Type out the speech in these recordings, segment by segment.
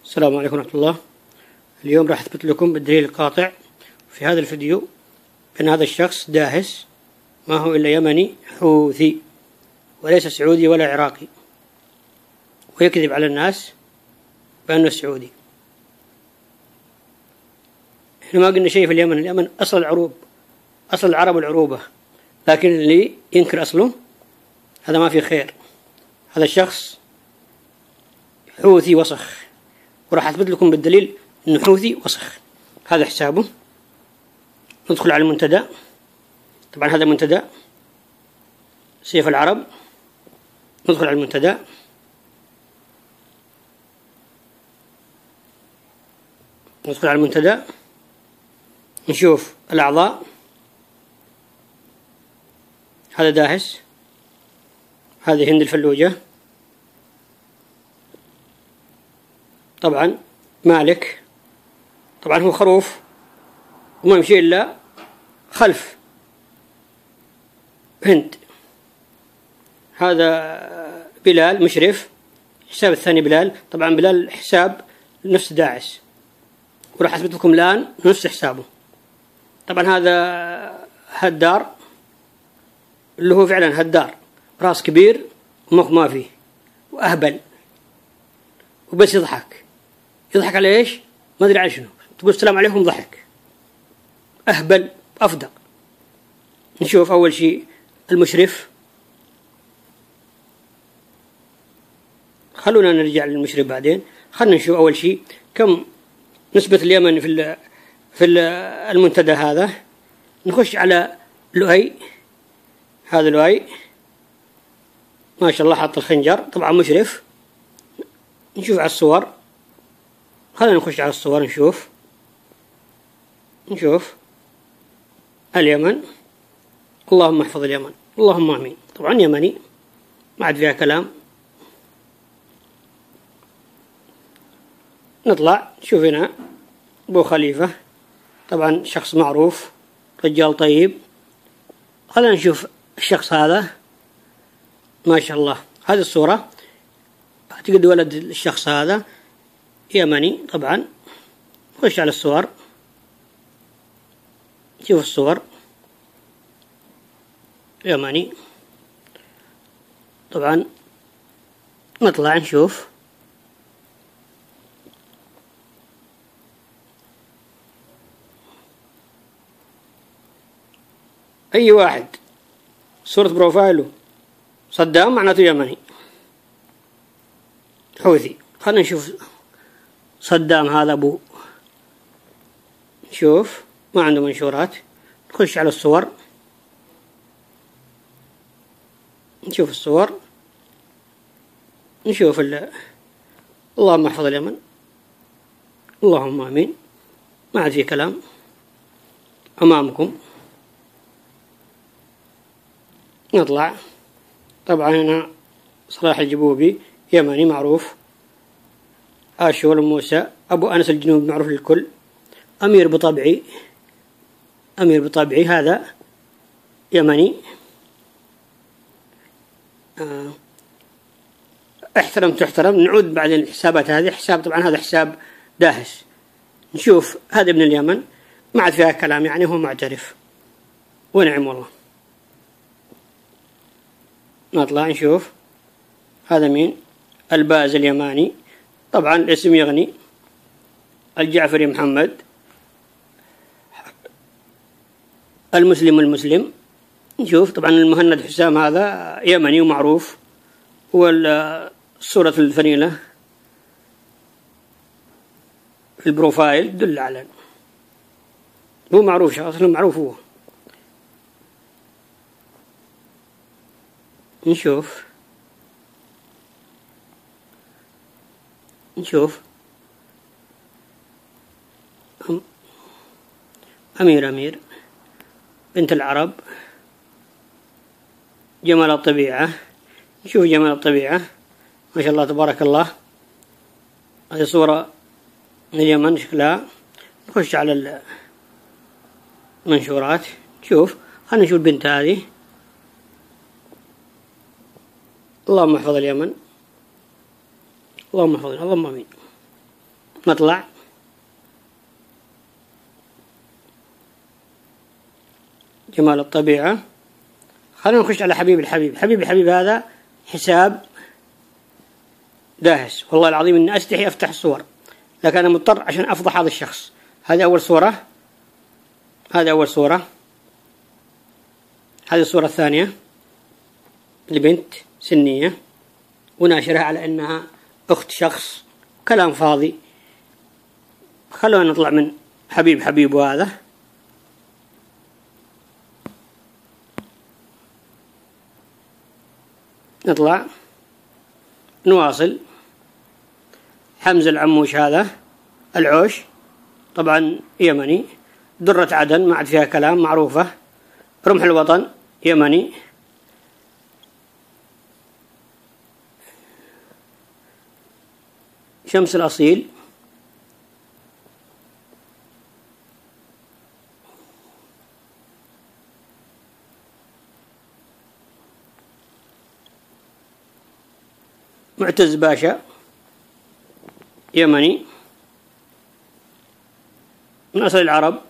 السلام عليكم ورحمة الله. اليوم راح أثبت لكم بالدليل القاطع في هذا الفيديو أن هذا الشخص داهس ما هو إلا يمني حوثي وليس سعودي ولا عراقي، ويكذب على الناس بأنه سعودي. إحنا ما قلنا شيء في اليمن. اليمن أصل العروب، أصل العرب العروبة، لكن اللي ينكر أصله هذا ما في خير. هذا الشخص حوثي وسخ، وراح أثبت لكم بالدليل إنه حوثي وسخ. هذا حسابه. ندخل على المنتدى. طبعا هذا منتدى سيف العرب. ندخل على المنتدى. ندخل على المنتدى نشوف الأعضاء. هذا داهس، هذه هند الفلوجة، طبعا مالك، طبعا هو خروف وما يمشي إلا خلف هند. هذا بلال مشرف، حساب الثاني بلال. طبعا بلال حساب نفس داعش، وراح أثبت لكم الآن نفس حسابه. طبعا هذا هدار، اللي هو فعلا هدار، راس كبير ومخ ما فيه وأهبل، وبس يضحك على إيش؟ ما أدري على شنو. تقول السلام عليكم ضحك، أهبل أفضل. نشوف أول شيء المشرف. خلونا نرجع للمشرف بعدين. خلنا نشوف أول شيء كم نسبة اليمن في المنتدى هذا. نخش على لؤي. هذا لؤي ما شاء الله حط الخنجر، طبعا مشرف. نشوف على الصور. خلينا نخش على الصور نشوف اليمن. اللهم احفظ اليمن، اللهم امين. طبعا يمني ما عاد فيها كلام. نطلع نشوف هنا ابو خليفة، طبعا شخص معروف، رجال طيب. خلينا نشوف الشخص هذا ما شاء الله. هذه الصورة اعتقد ولد الشخص هذا يمني. طبعا نخش على الصور، شوف الصور، يمني. طبعا نطلع نشوف أي واحد صورة بروفايله صدام معناته يمني حوثي. خلنا نشوف صدام هذا أبوه. نشوف ما عنده منشورات. نخش على الصور، نشوف الصور، نشوف اللهم احفظ اليمن، اللهم امين. ما عاد في كلام. امامكم نطلع. طبعا هنا صلاح الجبوبي يمني معروف. آشور موسى أبو أنس الجنوب معروف للكل. أمير بطبعي هذا يمني. احترم تحترم. نعود بعد الحسابات هذه. حساب طبعا هذا حساب داهس. نشوف هذا ابن اليمن، ما عاد فيها كلام، يعني هو معترف ونعم والله. نطلع نشوف هذا مين؟ الباز اليماني، طبعا الاسم يغني. الجعفري محمد، المسلم. نشوف طبعا المهند حسام هذا يمني ومعروف، والصورة الفنيلة في البروفايل دل على هو معروف، أصلا معروف هو. نشوف أمير بنت العرب، جمال الطبيعة. نشوف جمال الطبيعة ما شاء الله تبارك الله. هذه صورة من اليمن شكلها. نخش على المنشورات. خلنا نشوف البنت هذه. اللهم احفظ اليمن، اللهم احفظنا، اللهم امين. نطلع جمال الطبيعة. خلونا نخش على حبيب الحبيب. حبيب الحبيب هذا حساب داهس، والله العظيم إني أستحي أفتح الصور، لكن أنا مضطر عشان أفضح هذا الشخص. هذه أول صورة، هذه أول صورة، هذه الصورة الثانية لبنت سنية وناشرها على أنها أخت شخص، كلام فاضي. خلونا نطلع من حبيب حبيب وهذا. نطلع نواصل. حمزة العموش هذا العوش، طبعا يمني. درة عدن ما عاد فيها كلام، معروفة. رمح الوطن يمني. شمس الأصيل، معتز باشا يمني، من أصل العرب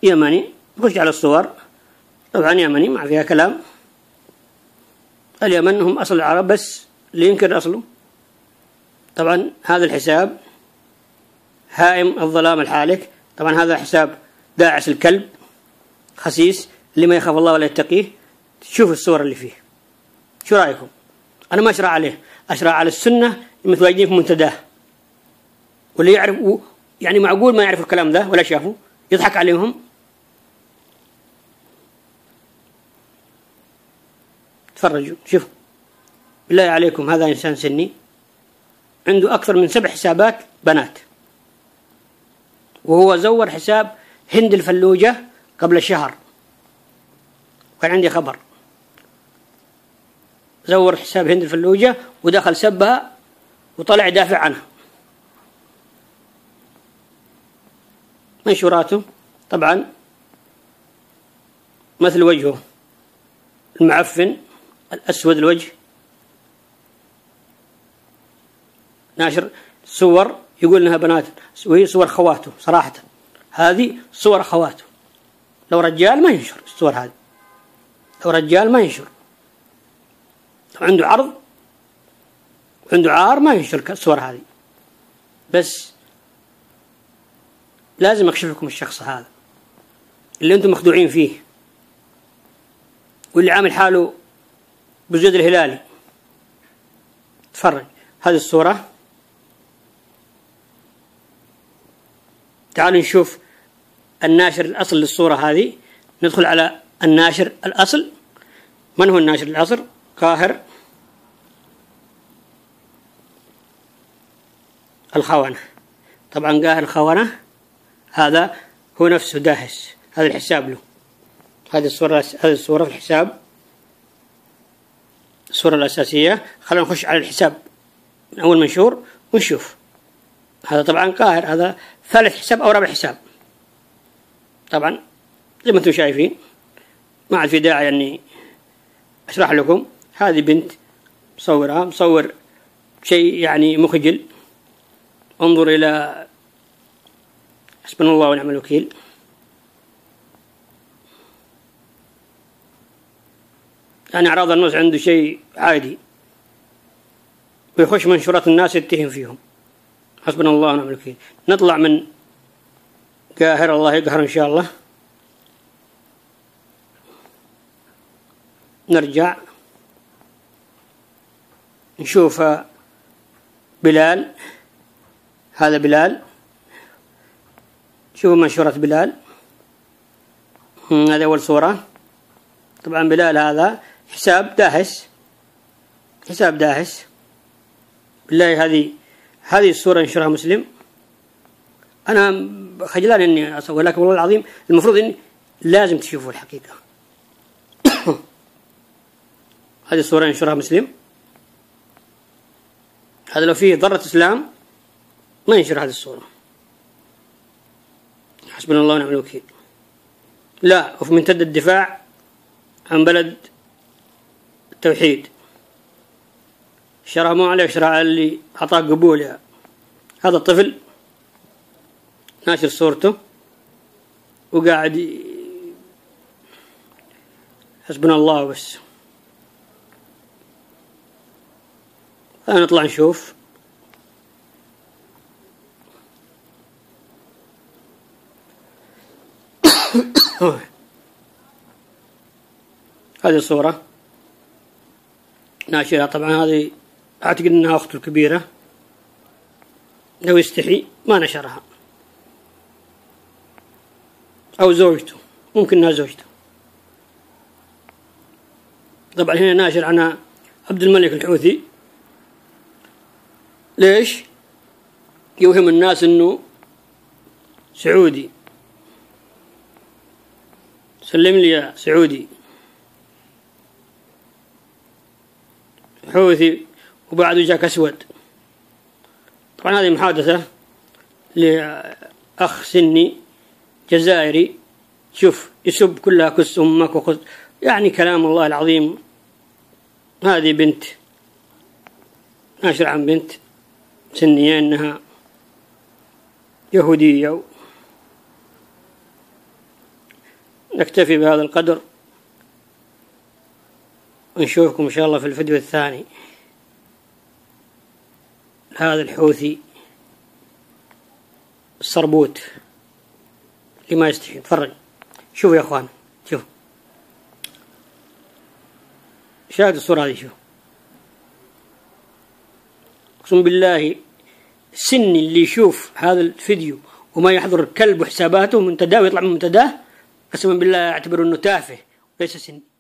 يمني. نخش على الصور، طبعا يمني ما فيها كلام. اليمن هم أصل العرب، بس اللي ينكر أصله. طبعا هذا الحساب هائم الظلام الحالك. طبعا هذا حساب داعس الكلب خسيس اللي ما يخاف الله ولا يتقيه. شوفوا الصور اللي فيه، شو رأيكم؟ أنا ما أشرع عليه، أشرع على السنة المتواجدين في منتداه، واللي يعرف يعني معقول ما يعرفوا الكلام ده ولا شافوا، يضحك عليهم. تفرجوا شوفوا بالله عليكم. هذا إنسان سني عنده أكثر من 7 حسابات بنات، وهو زور حساب هند الفلوجة قبل شهر، كان عندي خبر. زور حساب هند الفلوجة ودخل سبها وطلع يدافع عنها. منشوراته طبعا مثل وجهه المعفن الأسود الوجه، ناشر صور يقول انها بنات وهي صور خواته. صراحة هذه صور خواته. لو رجال ما ينشر الصور هذه، لو رجال ما ينشر. لو عنده عرض وعنده عار ما ينشر الصور هذه. بس لازم أكشف لكم الشخص هذا اللي أنتم مخدوعين فيه، واللي عامل حاله بزيد الهلالي. تفرج هذه الصورة. تعالوا نشوف الناشر الأصل للصورة هذه. ندخل على الناشر الأصل. من هو الناشر الأصل؟ قاهر الخونة. طبعا قاهر الخونة هذا هو نفسه داهس، هذا الحساب له. هذه الصورة في الحساب، الصورة الأساسية. خلينا نخش على الحساب من أول منشور ونشوف. هذا طبعا قاهر، هذا ثالث حساب أو رابع حساب. طبعا زي ما انتم شايفين، ما عاد في داعي أني أشرح لكم. هذه بنت مصورها، مصور شيء يعني مخجل. انظر إلى حسبنا الله ونعم الوكيل. يعني أعراض النص عنده شيء عادي، ويخش منشورات الناس يتهم فيهم. حسبنا الله ونعم الوكيل. نطلع من قاهر، الله يقهر إن شاء الله. نرجع نشوف بلال. هذا بلال، شوفوا منشورة بلال. هذه أول صورة. طبعا بلال هذا حساب داهس، حساب داهس بالله. هذه الصورة ينشرها مسلم. أنا خجلان إني أصور، لكن والله العظيم المفروض إني لازم تشوفوا الحقيقة. هذه الصورة ينشرها مسلم. هذا لو فيه ضرة إسلام ما ينشر هذه الصورة. حسبنا الله ونعم الوكيل. لا، وفي منتدى الدفاع عن بلد التوحيد. شرع مو عليه، شرع اللي أعطاه قبول. هذا الطفل ناشر صورته وقاعد حسبنا الله بس. نطلع نشوف. هذه صورة ناشرها، طبعا هذه أعتقد أنها أخته الكبيرة، لو يستحي ما نشرها، أو زوجته، ممكن أنها زوجته. طبعا هنا ناشر عن عبد الملك الحوثي. ليش؟ يوهم الناس أنه سعودي، سلم لي يا سعودي، حوثي، وبعده جاك أسود. طبعا هذه محادثة لأخ سني جزائري، شوف يسب كلها كس أمك وخذ، يعني كلام الله العظيم. هذه بنت ناشر عن بنت سنية أنها يهودية. نكتفي بهذا القدر، ونشوفكم إن شاء الله في الفيديو الثاني. هذا الحوثي الصربوت اللي ما يستحي. تفرج، شوفوا يا أخوان، شوفوا، شاهد الصورة هذه، شوف، أقسم بالله السني اللي يشوف هذا الفيديو وما يحضر كلب وحساباته منتداه ويطلع من منتداه، قسما بالله أعتبره أنه تافه وليس سني.